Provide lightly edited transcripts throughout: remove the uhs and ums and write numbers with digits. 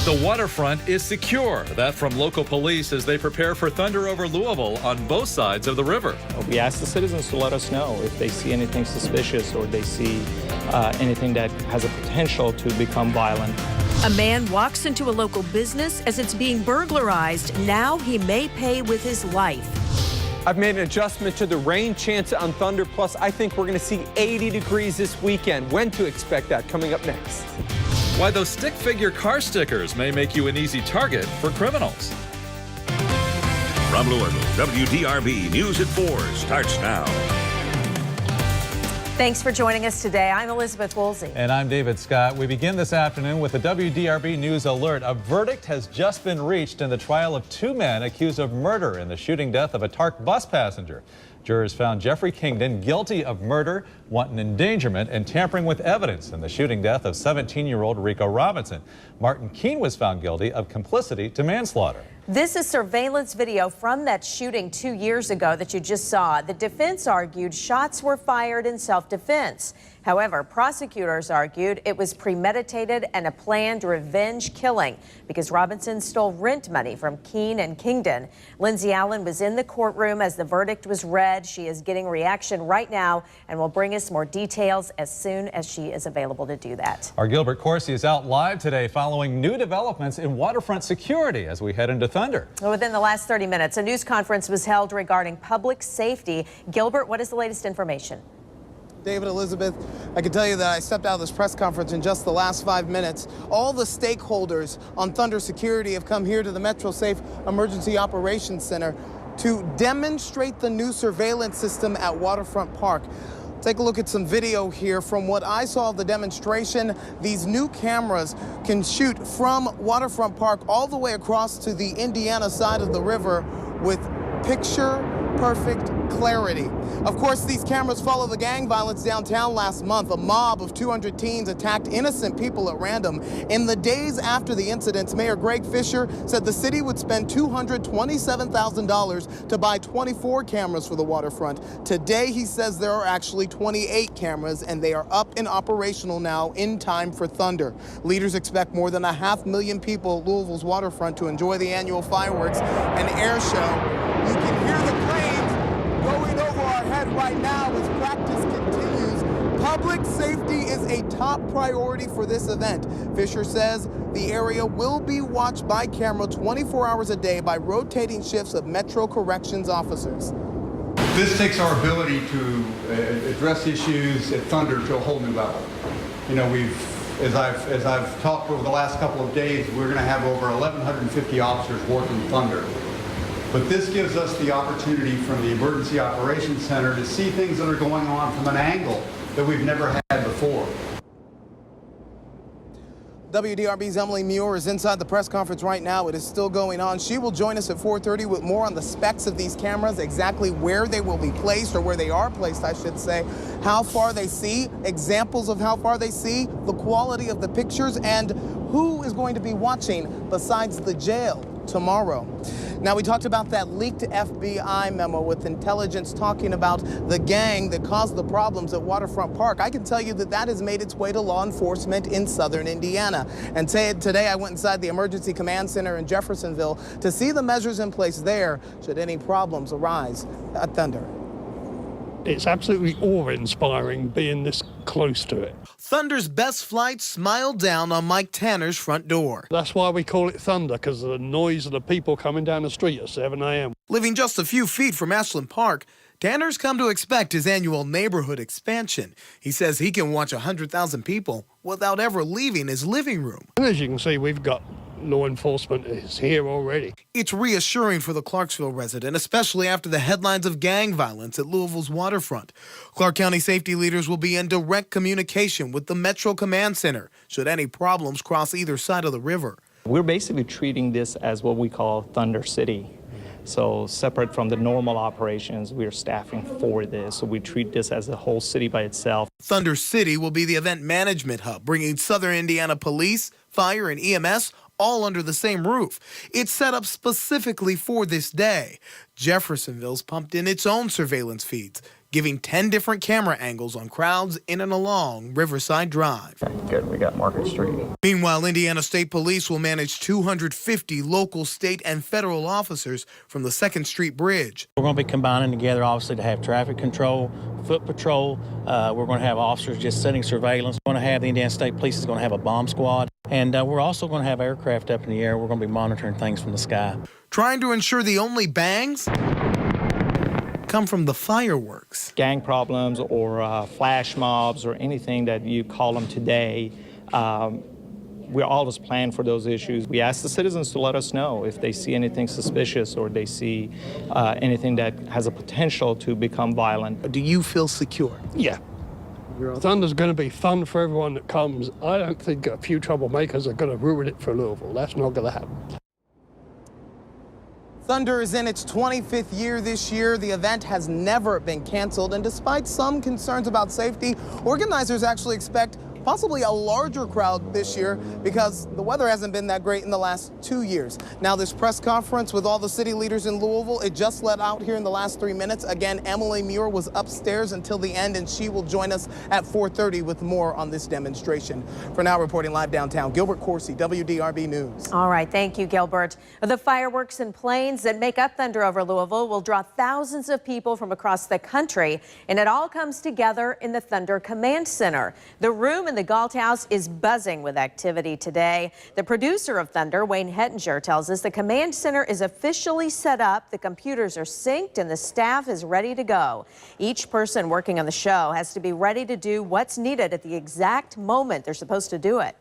The waterfront is secure. That from local police as they prepare for thunder over Louisville on both sides of the river. We ask the citizens to let us know if they see anything suspicious or they see anything that has a potential to become violent. A man walks into a local business as it's being burglarized. Now he may pay with his life. I've made an adjustment to the rain chance on Thunder. Plus, I think we're going to see 80 degrees this weekend. When to expect that? Coming up next. Why those stick figure car stickers may make you an easy target for criminals. From Louisville, WDRB News at 4 starts now. Thanks for joining us today. I'm Elizabeth Woolsey. And I'm David Scott. We begin this afternoon with a WDRB News alert. A verdict has just been reached in the trial of two men accused of murder in the shooting death of a TARC bus passenger. Jurors found Jeffrey Kingdon guilty of murder, wanton endangerment, and tampering with evidence in the shooting death of 17-year-old Rico Robinson. Martin Keene was found guilty of complicity to manslaughter. This is surveillance video from that shooting 2 years ago that you just saw. The defense argued shots were fired in self-defense. However, prosecutors argued it was premeditated and a planned revenge killing because Robinson stole rent money from Keene and Kingdon. Lindsay Allen was in the courtroom as the verdict was read. She is getting reaction right now and will bring us more details as soon as she is available to do that. Our Gilbert Corsi is out live today following new developments in waterfront security as we head into Thunder. Within the last 30 minutes, a news conference was held regarding public safety. Gilbert, what is the latest information? David, Elizabeth, I can tell you that I stepped out of this press conference in just the last 5 minutes. All the stakeholders on Thunder Security have come here to the Metro Safe Emergency Operations Center to demonstrate the new surveillance system at Waterfront Park. Take a look at some video here. From what I saw of the demonstration, these new cameras can shoot from Waterfront Park all the way across to the Indiana side of the river with picture-perfect clarity. Of course, these cameras follow the gang violence downtown last month. A mob of 200 teens attacked innocent people at random. In the days after the incidents, Mayor Greg Fisher said the city would spend $227,000 to buy 24 cameras for the waterfront. Today, he says there are actually 28 cameras, and they are up and operational now in time for Thunder. Leaders expect more than 500,000 people at Louisville's waterfront to enjoy the annual fireworks and air show. You can hear the cranes going over our head right now as practice continues. Public safety is a top priority for this event. Fisher says the area will be watched by camera 24 hours a day by rotating shifts of Metro Corrections officers. This takes our ability to address issues at Thunder to a whole new level. You know, as I've talked over the last couple of days, we're going to have over 1,150 officers working Thunder. But this gives us the opportunity from the Emergency Operations Center to see things that are going on from an angle that we've never had before. WDRB's Emily Muir is inside the press conference right now. It is still going on. She will join us at 4:30 with more on the specs of these cameras, exactly where they will be placed, or where they are placed, I should say, how far they see, examples of how far they see, the quality of the pictures, and who is going to be watching besides the jail tomorrow. Now, we talked about that leaked FBI memo with intelligence talking about the gang that caused the problems at Waterfront Park. I can tell you that that has made its way to law enforcement in southern Indiana. And today I went inside the Emergency Command Center in Jeffersonville to see the measures in place there should any problems arise at Thunder. It's absolutely awe-inspiring being this close to it. Thunder's best flight smiled down on Mike Tanner's front door. That's why we call it Thunder, because of the noise of the people coming down the street at 7 a.m. Living just a few feet from Ashland Park, Tanner's come to expect his annual neighborhood expansion. He says he can watch 100,000 people without ever leaving his living room. And as you can see, we've got law enforcement is here already. It's reassuring for the Clarksville resident, especially after the headlines of gang violence at Louisville's waterfront. Clark County safety leaders will be in direct communication with the Metro Command Center should any problems cross either side of the river. We're basically treating this as what we call Thunder City. So separate from the normal operations, we are staffing for this. So we treat this as a whole city by itself. Thunder City will be the event management hub, bringing Southern Indiana Police, Fire, and EMS all under the same roof. It's set up specifically for this day. Jeffersonville's pumped in its own surveillance feeds. giving 10 different camera angles on crowds in and along Riverside Drive. Good, we got Market Street. Meanwhile, Indiana State Police will manage 250 local, state, and federal officers from the 2nd Street Bridge. We're going to be combining together, obviously, to have traffic control, foot patrol. We're going to have officers just setting surveillance. We're going to have the Indiana State Police is going to have a bomb squad. And we're also going to have aircraft up in the air. We're going to be monitoring things from the sky. Trying to ensure the only bangs come from the fireworks. Gang problems or flash mobs or anything that you call them today, we're always planning for those issues. We ask the citizens to let us know if they see anything suspicious or they see anything that has a potential to become violent. Do you feel secure? Yeah. Thunder's going to be fun for everyone that comes. I don't think a few troublemakers are going to ruin it for Louisville. That's not going to happen. Thunder is in its 25th year this year. The event has never been canceled, and despite some concerns about safety, organizers actually expect possibly a larger crowd this year because the weather hasn't been that great in the last 2 years. Now, this press conference with all the city leaders in Louisville, it just let out here in the last 3 minutes. Again, Emily Muir was upstairs until the end, and she will join us at 4:30 with more on this demonstration. For now, reporting live downtown, Gilbert Coursey, WDRB News. All right, thank you, Gilbert. The fireworks and planes that make up Thunder over Louisville will draw thousands of people from across the country, and it all comes together in the Thunder Command Center. The room in the Galt House is buzzing with activity today. The producer of Thunder, Wayne Hettinger, tells us the command center is officially set up, the computers are synced, and the staff is ready to go. Each person working on the show has to be ready to do what's needed at the exact moment they're supposed to do it.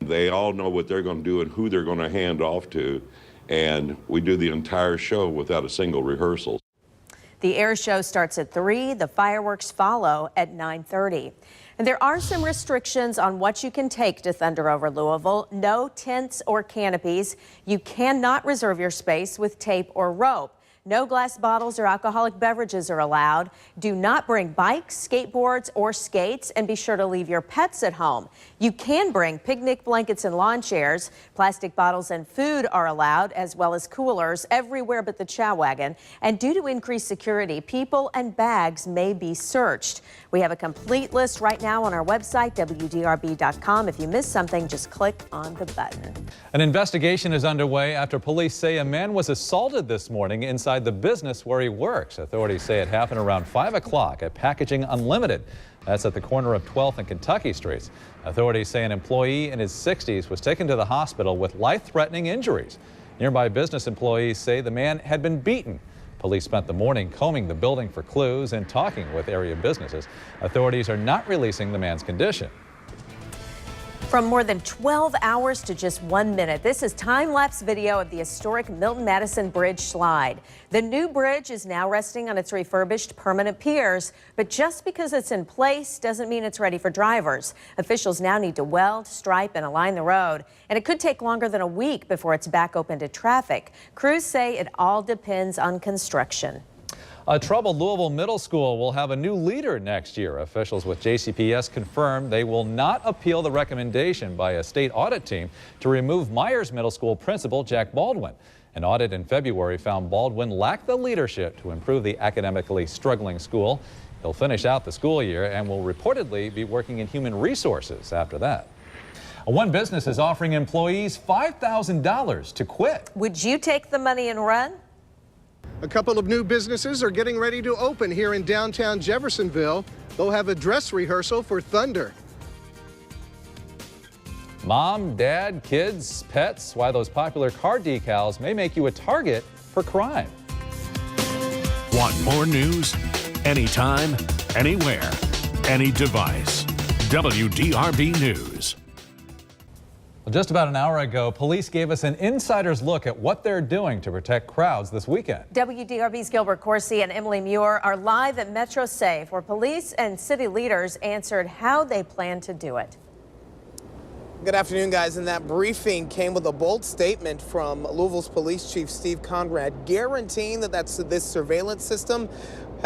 They all know what they're going to do and who they're going to hand off to, and we do the entire show without a single rehearsal. The air show starts at 3. The fireworks follow at 9:30. And there are some restrictions on what you can take to Thunder over Louisville. No tents or canopies. You cannot reserve your space with tape or rope. No glass bottles or alcoholic beverages are allowed. Do not bring bikes, skateboards, or skates, and be sure to leave your pets at home. You can bring picnic blankets and lawn chairs. Plastic bottles and food are allowed, as well as coolers everywhere but the chow wagon. And due to increased security, people and bags may be searched. We have a complete list right now on our website, WDRB.com. If you missed something, just click on the button. An investigation is underway after police say a man was assaulted this morning inside the business where he works. Authorities say it happened around 5 o'clock at Packaging Unlimited. That's at the corner of 12th and Kentucky Streets. Authorities say an employee in his 60s was taken to the hospital with life-threatening injuries. Nearby business employees say the man had been beaten. Police spent the morning combing the building for clues and talking with area businesses. Authorities are not releasing the man's condition. From more than 12 hours to just 1 minute, this is time-lapse video of the historic Milton-Madison Bridge slide. The new bridge is now resting on its refurbished permanent piers, but just because it's in place doesn't mean it's ready for drivers. Officials now need to weld, stripe, and align the road, and it could take longer than a week before it's back open to traffic. Crews say it all depends on construction. A troubled Louisville middle school will have a new leader next year. Officials with JCPS confirmed they will not appeal the recommendation by a state audit team to remove Myers Middle School principal Jack Baldwin. An audit in February found Baldwin lacked the leadership to improve the academically struggling school. He'll finish out the school year and will reportedly be working in human resources after that. One business is offering employees $5,000 to quit. Would you take the money and run? A couple of new businesses are getting ready to open here in downtown Jeffersonville. They'll have a dress rehearsal for Thunder. Mom, dad, kids, pets, why those popular car decals may make you a target for crime. Want more news? Anytime, anywhere, any device. WDRB News. Well, just about an hour ago, police gave us an insider's look at what they're doing to protect crowds this weekend. WDRB's Gilbert Coursey and Emily Muir are live at Metro Safe, where police and city leaders answered how they plan to do it. Good afternoon, guys. And that briefing came with a bold statement from Louisville's Police Chief Steve Conrad, guaranteeing that this surveillance system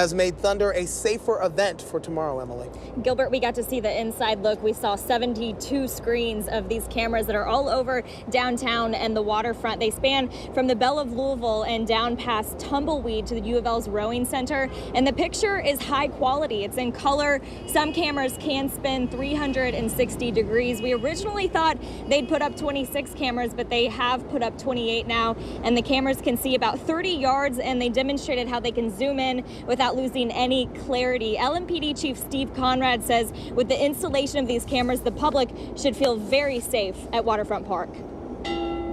has made Thunder a safer event for tomorrow, Emily. Gilbert, we got to see the inside look. We saw 72 screens of these cameras that are all over downtown and the waterfront. They span from the Belle of Louisville and down past Tumbleweed to the U of L's Rowing Center. And the picture is high quality. It's in color. Some cameras can spin 360 degrees. We originally thought they'd put up 26 cameras, but they have put up 28 now. And the cameras can see about 30 yards, and they demonstrated how they can zoom in without losing any clarity. LMPD Chief Steve Conrad says with the installation of these cameras, the public should feel very safe at Waterfront Park.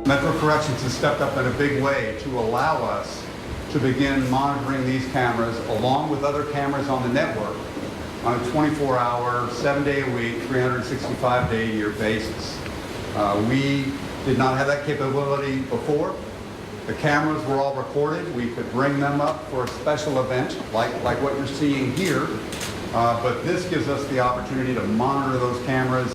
Metro Corrections has stepped up in a big way to allow us to begin monitoring these cameras along with other cameras on the network on a 24-hour, 7-day-a-week, 365-day-a-year basis. We did not have that capability before. The cameras were all recorded. We could bring them up for a special event like what you're seeing here. But this gives us the opportunity to monitor those cameras.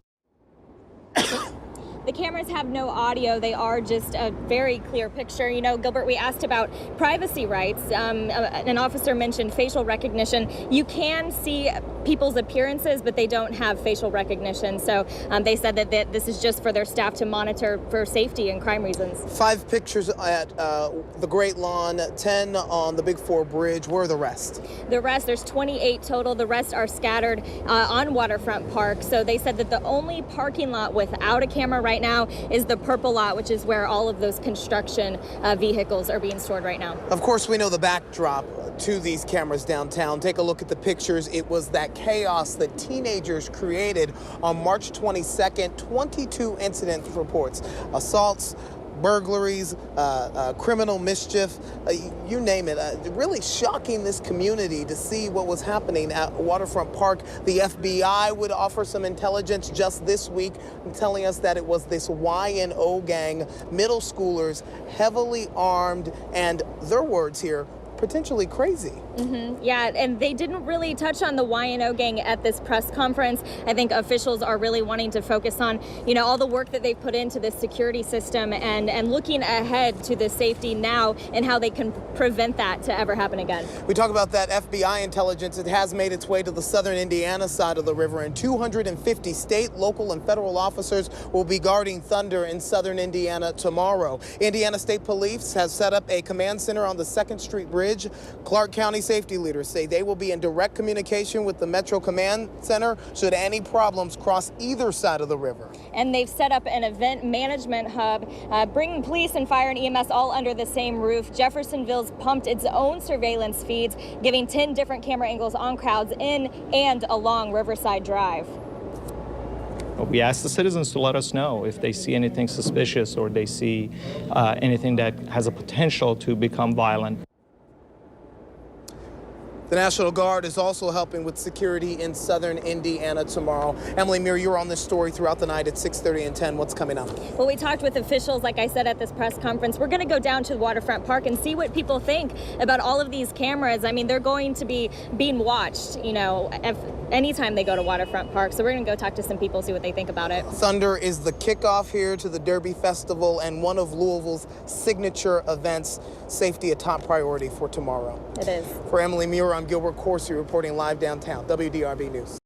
The cameras have no audio. They are just a very clear picture. You know, Gilbert, we asked about privacy rights. An officer mentioned facial recognition. You can see people's appearances, but they don't have facial recognition. So they said that this is just for their staff to monitor for safety and crime reasons. 5 pictures at the Great Lawn, 10 on the Big 4 Bridge. Where are the rest? The rest, there's 28 total. The rest are scattered on Waterfront Park. So they said that the only parking lot without a camera right now is the purple lot, which is where all of those construction vehicles are being stored right now. Of course, we know the backdrop to these cameras downtown. Take a look at the pictures. It was that chaos that teenagers created on March 22nd. 22 incident reports, assaults, burglaries, criminal mischief, you name it. Really shocking this community to see what was happening at Waterfront Park. The FBI would offer some intelligence just this week, telling us that it was this Y&O gang, middle schoolers, heavily armed, and their words here, potentially crazy. Yeah, and they didn't really touch on the Y&O gang at this press conference. I think officials are really wanting to focus on, you know, all the work that they've put into this security system and looking ahead to the safety now and how they can prevent that to ever happen again. We talk about that FBI intelligence. It has made its way to the southern Indiana side of the river, and 250 state, local, and federal officers will be guarding Thunder in southern Indiana tomorrow. Indiana State Police has set up a command center on the 2nd Street Bridge. Clark County safety leaders say they will be in direct communication with the Metro Command Center should any problems cross either side of the river. And they've set up an event management hub, bringing police and fire and EMS all under the same roof. Jeffersonville's pumped its own surveillance feeds, giving 10 different camera angles on crowds in and along Riverside Drive. We ask the citizens to let us know if they see anything suspicious or they see anything that has a potential to become violent. The National Guard is also helping with security in southern Indiana tomorrow. Emily Muir, you're on this story throughout the night at 6:30 and 10. What's coming up? Well, we talked with officials, like I said, at this press conference. We're going to go down to Waterfront Park and see what people think about all of these cameras. I mean, they're going to be being watched, you know, anytime they go to Waterfront Park. So we're going to go talk to some people, see what they think about it. Thunder is the kickoff here to the Derby Festival and one of Louisville's signature events. Safety a top priority for tomorrow. It is. For Emily Muir, I'm Gilbert Corsi reporting live downtown, WDRB News.